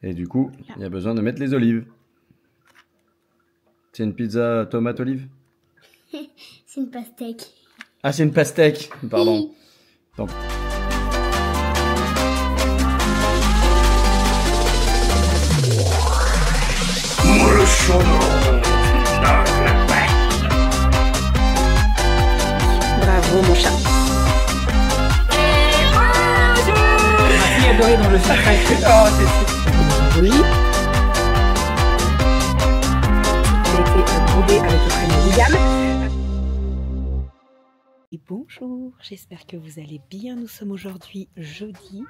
Et du coup, il y a besoin de mettre les olives. C'est une pizza tomate olive? C'est une pastèque. Ah, c'est une pastèque, pardon. Donc... Bravo mon chat. Ma fille adorée dans le sacré. Oh, c'est... Oui. Il a été brodé avec le prénom William. Et bonjour, j'espère que vous allez bien. Nous sommes aujourd'hui jeudi.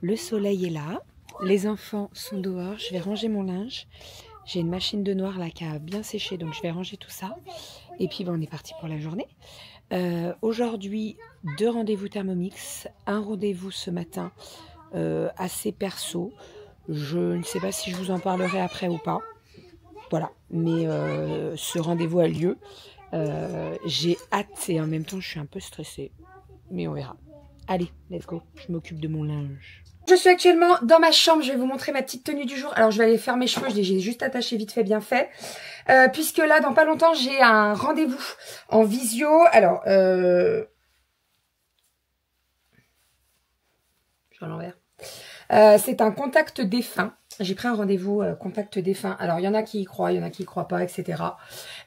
Le soleil est là. Les enfants sont dehors. Je vais ranger mon linge. J'ai une machine de noir là qui a bien séché, donc je vais ranger tout ça. Et puis on est parti pour la journée. Aujourd'hui, 2 rendez-vous Thermomix, un rendez-vous ce matin assez perso. Je ne sais pas si je vous en parlerai après ou pas. Voilà, mais ce rendez-vous a lieu. J'ai hâte et en même temps je suis un peu stressée. Mais on verra. Allez, let's go, je m'occupe de mon linge. Je suis actuellement dans ma chambre, je vais vous montrer ma petite tenue du jour. Alors je vais aller faire mes cheveux, je les ai juste attachés vite fait, bien fait. Puisque là, dans pas longtemps, j'ai un rendez-vous en visio. Alors, je suis à l'envers. C'est un contact défunt. J'ai pris un rendez-vous contact défunt. Alors, il y en a qui y croient, il y en a qui y croient pas, etc.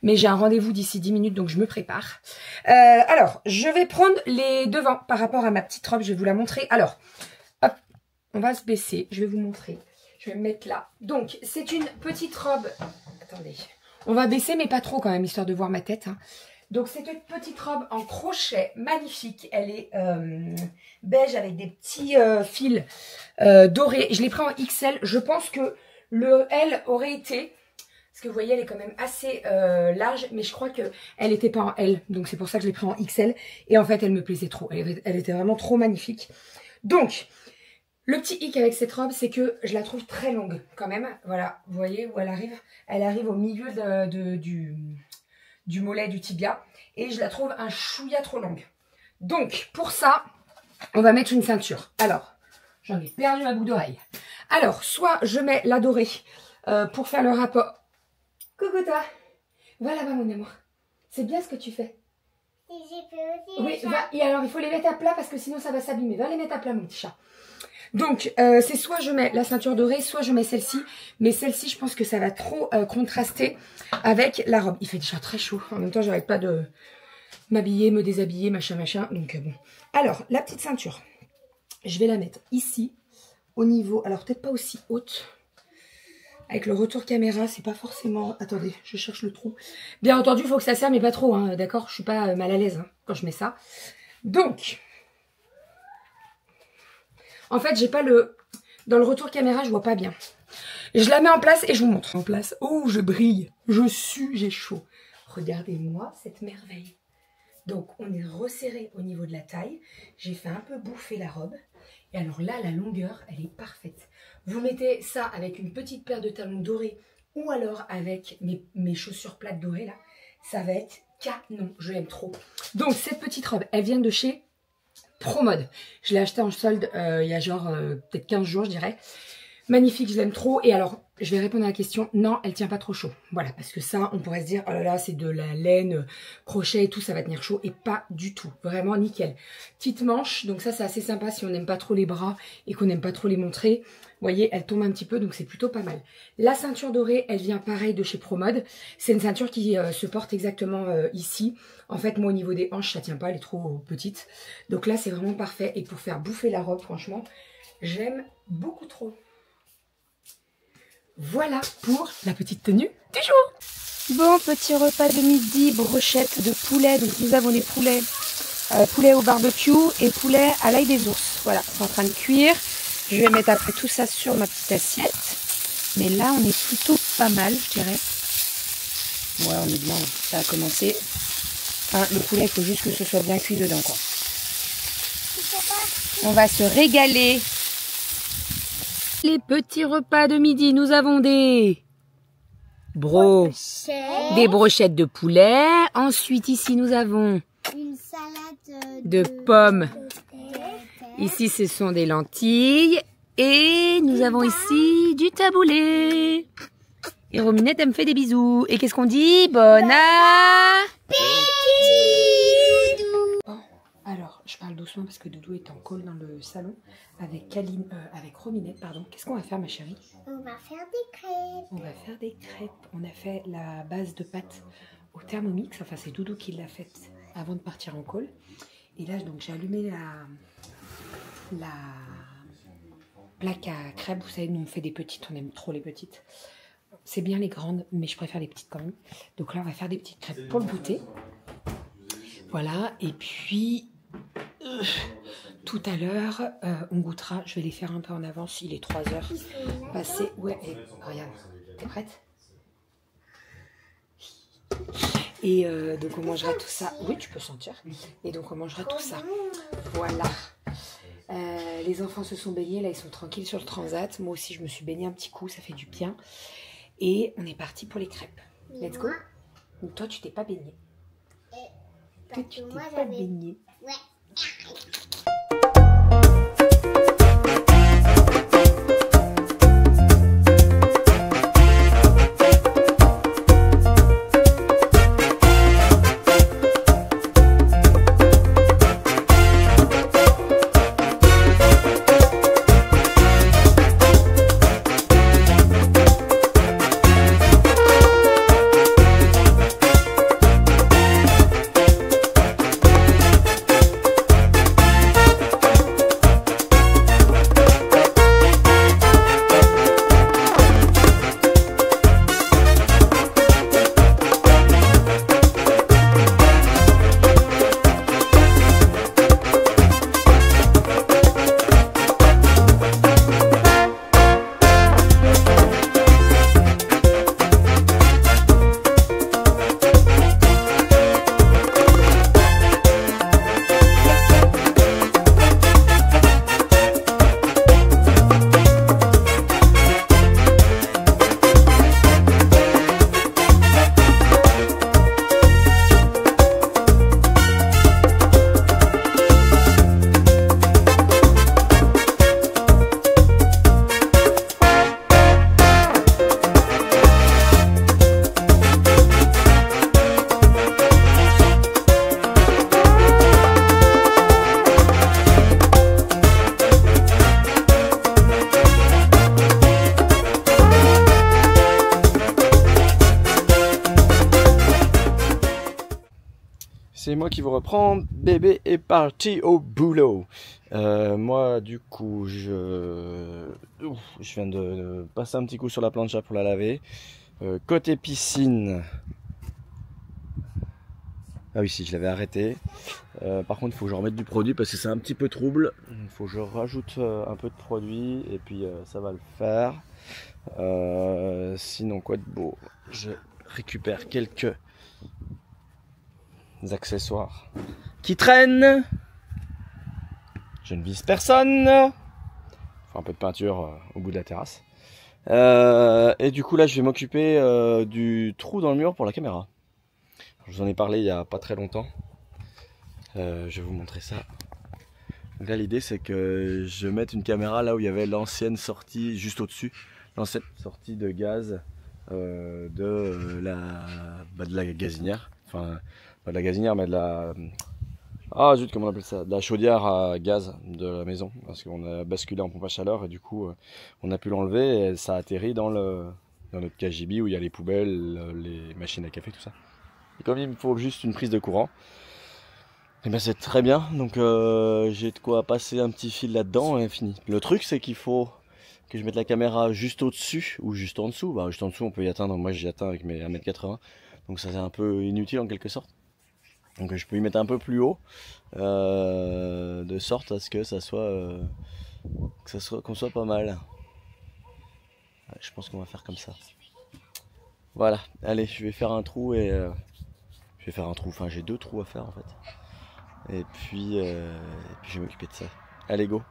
Mais j'ai un rendez-vous d'ici 10 minutes, donc je me prépare. Alors, je vais prendre les devants par rapport à ma petite robe. Je vais vous la montrer. Alors, hop, on va se baisser. Je vais vous montrer. Je vais me mettre là. Donc, c'est une petite robe. Attendez. On va baisser, mais pas trop quand même, histoire de voir ma tête. Hein. Donc, c'est une petite robe en crochet magnifique. Elle est beige avec des petits fils dorés. Je l'ai pris en XL. Je pense que le L aurait été... Parce que vous voyez, elle est quand même assez large. Mais je crois qu'elle n'était pas en L. Donc, c'est pour ça que je l'ai pris en XL. Et en fait, elle me plaisait trop. Elle était vraiment trop magnifique. Donc... Le petit hic avec cette robe, c'est que je la trouve très longue quand même. Voilà, vous voyez où elle arrive? Elle arrive au milieu du mollet, du tibia. Et je la trouve un chouïa trop longue. Donc, pour ça, on va mettre une ceinture. Alors, j'en ai perdu ma boucle d'oreille. Alors, soit je mets la dorée pour faire le rapport. Coucouta, va là-bas mon amour. C'est bien ce que tu fais. Et j'ai fait aussi. Oui, va. Et alors, il faut les mettre à plat parce que sinon ça va s'abîmer. Va les mettre à plat mon petit chat. Donc, c'est soit je mets la ceinture dorée, soit je mets celle-ci. Mais celle-ci, je pense que ça va trop contraster avec la robe. Il fait déjà très chaud. En même temps, j'arrête pas de m'habiller, me déshabiller, machin, machin. Donc, bon. Alors, la petite ceinture. Je vais la mettre ici, au niveau... Alors, peut-être pas aussi haute. Avec le retour caméra, c'est pas forcément... Attendez, je cherche le trou. Bien entendu, il faut que ça serre, mais pas trop, hein, d'accord? Je suis pas mal à l'aise hein, quand je mets ça. Donc... En fait, j'ai pas le... Dans le retour caméra, je vois pas bien. Je la mets en place et je vous montre. En place. Oh, je brille. Je sue, j'ai chaud. Regardez-moi cette merveille. Donc, on est resserré au niveau de la taille. J'ai fait un peu bouffer la robe. Et alors là, la longueur, elle est parfaite. Vous mettez ça avec une petite paire de talons dorés ou alors avec mes chaussures plates dorées, là. Ça va être canon. Je l'aime trop. Donc, cette petite robe, elle vient de chez... Promode. Je l'ai acheté en solde il y a genre peut-être 15 jours, je dirais. Magnifique, je l'aime trop. Et alors, je vais répondre à la question. Non, elle tient pas trop chaud. Voilà, parce que ça, on pourrait se dire, oh là là, c'est de la laine, crochet et tout, ça va tenir chaud. Et pas du tout. Vraiment nickel. Petite manche, donc ça, c'est assez sympa si on n'aime pas trop les bras et qu'on n'aime pas trop les montrer. Vous voyez, elle tombe un petit peu, donc c'est plutôt pas mal. La ceinture dorée, elle vient pareil de chez Promode. C'est une ceinture qui se porte exactement ici. En fait, moi, au niveau des hanches, ça tient pas, elle est trop petite. Donc là, c'est vraiment parfait. Et pour faire bouffer la robe, franchement, j'aime beaucoup trop. Voilà pour la petite tenue du jour. Bon, petit repas de midi, brochette de poulet. Donc nous avons des poulets, poulet au barbecue et poulet à l'ail des ours. Voilà, c'est en train de cuire. Je vais mettre après tout ça sur ma petite assiette. Mais là, on est plutôt pas mal, je dirais. Ouais, on est bien, ça a commencé. Hein, le poulet, il faut juste que ce soit bien cuit dedans, quoi. On va se régaler. Les petits repas de midi, nous avons des brochettes de poulet. Ensuite, ici, nous avons une salade de pommes. Ici, ce sont des lentilles. Et nous avons ici du taboulé. Et Rominette, elle me fait des bisous. Et qu'est-ce qu'on dit? Bon appétit. Bon, alors, je parle doucement parce que Doudou est en call dans le salon avec Rominette, pardon. Qu'est-ce qu'on va faire, ma chérie? On va faire des crêpes. On va faire des crêpes. On a fait la base de pâte au Thermomix. Enfin, c'est Doudou qui l'a faite avant de partir en call. Et là, donc, j'ai allumé la plaque à crêpes. Vous savez, nous, on fait des petites. On aime trop les petites. C'est bien les grandes, mais je préfère les petites quand même. Donc là, on va faire des petites crêpes pour le goûter. Voilà. Et puis, tout à l'heure, on goûtera. Je vais les faire un peu en avance. Il est 3h passé. Ouais, et, regarde. T'es prête? Et donc, on mangera tout ça. Oui, tu peux sentir. Et donc, on mangera tout ça. Voilà. Les enfants se sont baignés. Là, ils sont tranquilles sur le transat. Moi aussi, je me suis baignée un petit coup. Ça fait du bien. Et on est parti pour les crêpes. Let's go. Donc toi, tu t'es pas baigné. Toi, tu t'es pas baigné. Ouais. C'est moi qui vous reprends. Bébé est parti au boulot. Moi, du coup, je viens de passer un petit coup sur la plancha pour la laver. Côté piscine. Ah oui, si, je l'avais arrêté. Par contre, il faut que je remette du produit parce que c'est un petit peu trouble. Il faut que je rajoute un peu de produit et puis ça va le faire. Sinon, quoi de beau? Je récupère quelques accessoires qui traînent. Je ne vise personne. Faut un peu de peinture au bout de la terrasse. Et du coup là je vais m'occuper du trou dans le mur pour la caméra. Je vous en ai parlé il y a pas très longtemps. Je vais vous montrer ça. Donc là l'idée c'est que je mette une caméra là où il y avait l'ancienne sortie juste au-dessus. L'ancienne sortie de gaz de la gazinière. Enfin pas de la gazinière mais de la... Ah zut, comment on appelle ça? De la chaudière à gaz de la maison. Parce qu'on a basculé en pompe à chaleur et du coup on a pu l'enlever et ça atterrit dans notre KGB où il y a les poubelles, les machines à café, tout ça. Et comme il me faut juste une prise de courant, et ben c'est très bien. Donc j'ai de quoi passer un petit fil là-dedans et fini. Le truc c'est qu'il faut que je mette la caméra juste au-dessus ou juste en dessous. Bah, juste en dessous on peut y atteindre, moi j'y atteins avec mes 1m80. Donc ça c'est un peu inutile en quelque sorte. Donc je peux y mettre un peu plus haut, de sorte à ce que qu'on soit pas mal. Ouais, je pense qu'on va faire comme ça. Voilà, allez, je vais faire un trou et enfin j'ai 2 trous à faire en fait. Et puis je vais m'occuper de ça. Allez, go.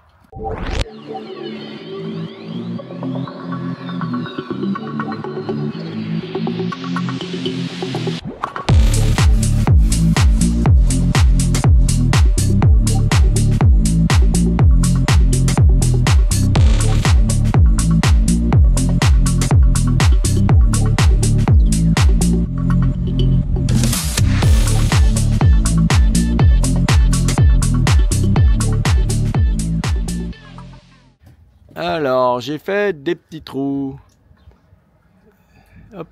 Alors j'ai fait des petits trous. Hop.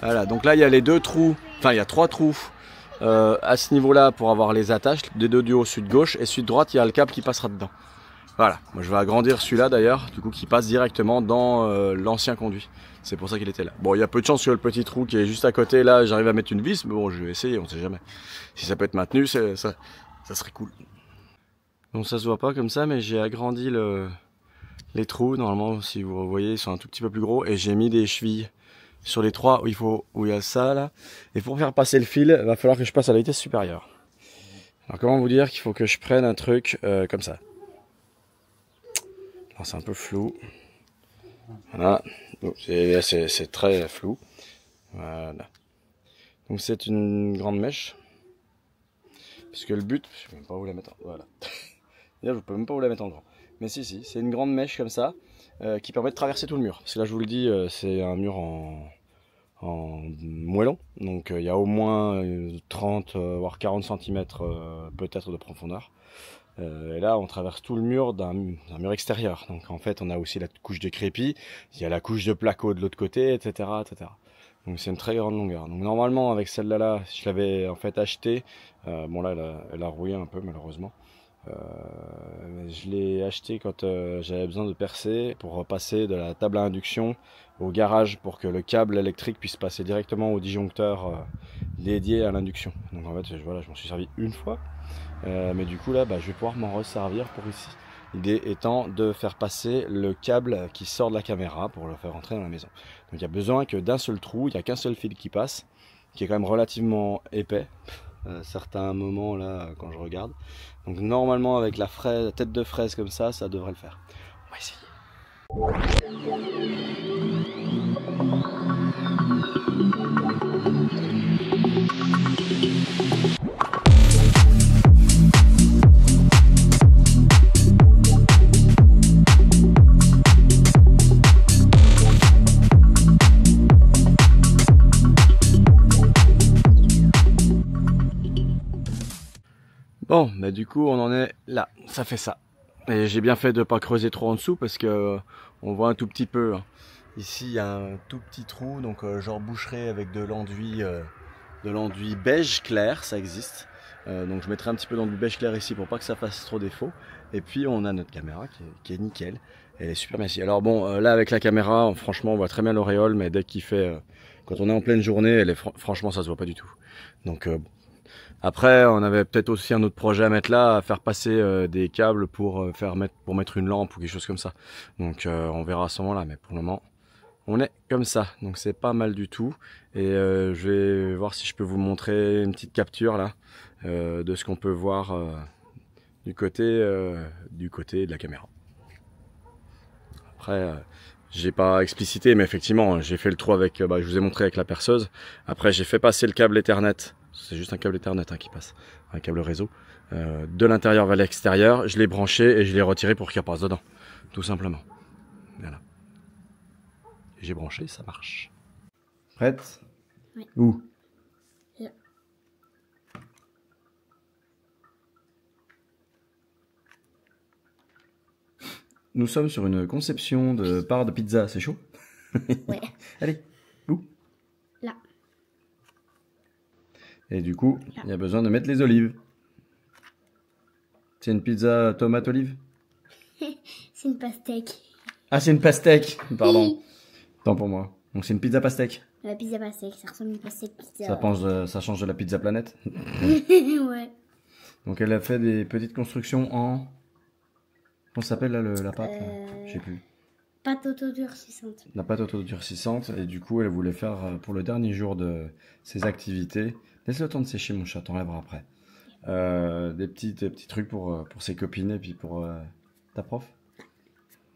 Voilà, donc là il y a les 2 trous, enfin il y a 3 trous à ce niveau-là pour avoir les attaches, des 2 du haut, celui de gauche, et celui de droite, il y a le câble qui passera dedans. Voilà, moi je vais agrandir celui-là d'ailleurs, du coup qui passe directement dans l'ancien conduit. C'est pour ça qu'il était là. Bon, il y a peu de chance que le petit trou qui est juste à côté, là, j'arrive à mettre une vis, mais bon, je vais essayer, on sait jamais. Si ça peut être maintenu, ça serait cool. Donc ça se voit pas comme ça, mais j'ai agrandi les trous. Normalement, si vous voyez, ils sont un tout petit peu plus gros, et j'ai mis des chevilles sur les 3 où il y a ça là. Et pour faire passer le fil, il va falloir que je passe à la vitesse supérieure. Alors comment vous dire qu'il faut que je prenne un truc comme ça. Alors c'est un peu flou. Voilà. C'est très flou. Voilà. Donc c'est une grande mèche. Puisque le but, je peux même pas où la mettre. Voilà. Je peux même pas où la mettre en grand. Mais si, c'est une grande mèche comme ça qui permet de traverser tout le mur. Parce que là, je vous le dis, c'est un mur en moellon. Donc il y a au moins 30 voire 40 cm peut-être de profondeur. Et là, on traverse tout le mur d'un mur extérieur. Donc en fait, on a aussi la couche de crépi, il y a la couche de placo de l'autre côté, etc., etc. Donc c'est une très grande longueur. Donc normalement, avec celle-là, je l'avais en fait acheté. Bon là, elle a rouillé un peu malheureusement. Je l'ai acheté quand j'avais besoin de percer pour passer de la table à induction au garage pour que le câble électrique puisse passer directement au disjoncteur dédié à l'induction. Donc en fait, voilà, je m'en suis servi une fois. Mais du coup là je vais pouvoir m'en resservir pour ici. L'idée étant de faire passer le câble qui sort de la caméra pour le faire entrer dans la maison. Donc il n'y a besoin que d'un seul trou, il n'y a qu'un seul fil qui passe, qui est quand même relativement épais, certains moments là quand je regarde. Donc normalement avec la tête de fraise comme ça devrait le faire. On va essayer. Bon, bah du coup on en est là, ça fait ça. Et j'ai bien fait de pas creuser trop en dessous parce que on voit un tout petit peu. Hein. Ici il y a un tout petit trou, donc je reboucherai avec de l'enduit beige clair, ça existe. Donc je mettrai un petit peu d'enduit beige clair ici pour pas que ça fasse trop défaut. Et puis on a notre caméra qui est nickel, elle est super bien ici. Alors bon, là avec la caméra, franchement on voit très bien l'auréole, mais dès qu'il fait, quand on est en pleine journée, franchement ça se voit pas du tout. Donc après, on avait peut-être aussi un autre projet à mettre là, à faire passer des câbles pour mettre une lampe ou quelque chose comme ça. Donc on verra à ce moment-là, mais pour le moment, on est comme ça. Donc c'est pas mal du tout. Et je vais voir si je peux vous montrer une petite capture là de ce qu'on peut voir du côté de la caméra. Après, j'ai pas explicité, mais effectivement, j'ai fait le trou avec, je vous ai montré avec la perceuse. Après, j'ai fait passer le câble Ethernet. C'est juste un câble Ethernet qui passe, un câble réseau, de l'intérieur vers l'extérieur. Je l'ai branché et je l'ai retiré pour qu'il passe dedans, tout simplement. Voilà. J'ai branché, ça marche. Prête? Oui. Où? Là. Nous sommes sur une conception de part de pizza, c'est chaud? Ouais. Allez, où? Là. Et du coup, il y a besoin de mettre les olives. C'est une pizza tomate olive? C'est une pastèque. Ah, c'est une pastèque, pardon. Tant pour moi. Donc c'est une pizza pastèque. La pizza pastèque, ça ressemble à une pastèque pizza. Ça change de la pizza planète. Ouais. Donc elle a fait des petites constructions en... Comment ça s'appelle là la pâte Je sais plus. Pâte auto-durcissante. La pâte auto-durcissante. Et du coup elle voulait faire pour le dernier jour de ses activités. Laisse le temps de sécher mon chat, t'enlèveras après. Des petits trucs pour ses copines et puis pour ta prof.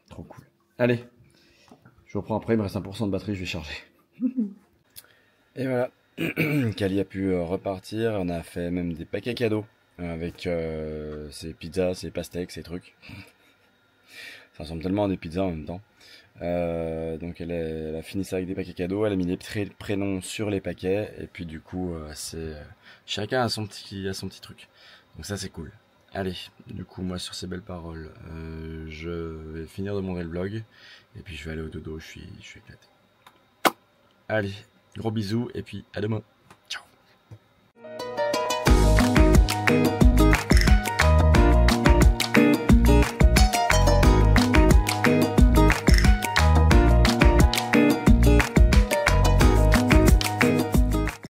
Trop cool. Allez, je reprends après, il me reste 1% de batterie, je vais charger. Et voilà, Kali a pu repartir, on a fait même des paquets cadeaux avec ses pizzas, ses pastèques, ses trucs. Ça ressemble tellement à des pizzas en même temps. Donc elle a fini ça avec des paquets cadeaux, elle a mis les prénoms sur les paquets et puis du coup chacun a son petit truc. Donc ça c'est cool. Allez, du coup, moi, sur ces belles paroles, je vais finir de monter le vlog. Et puis, je vais aller au dodo, je suis éclaté. Allez, gros bisous, et puis à demain.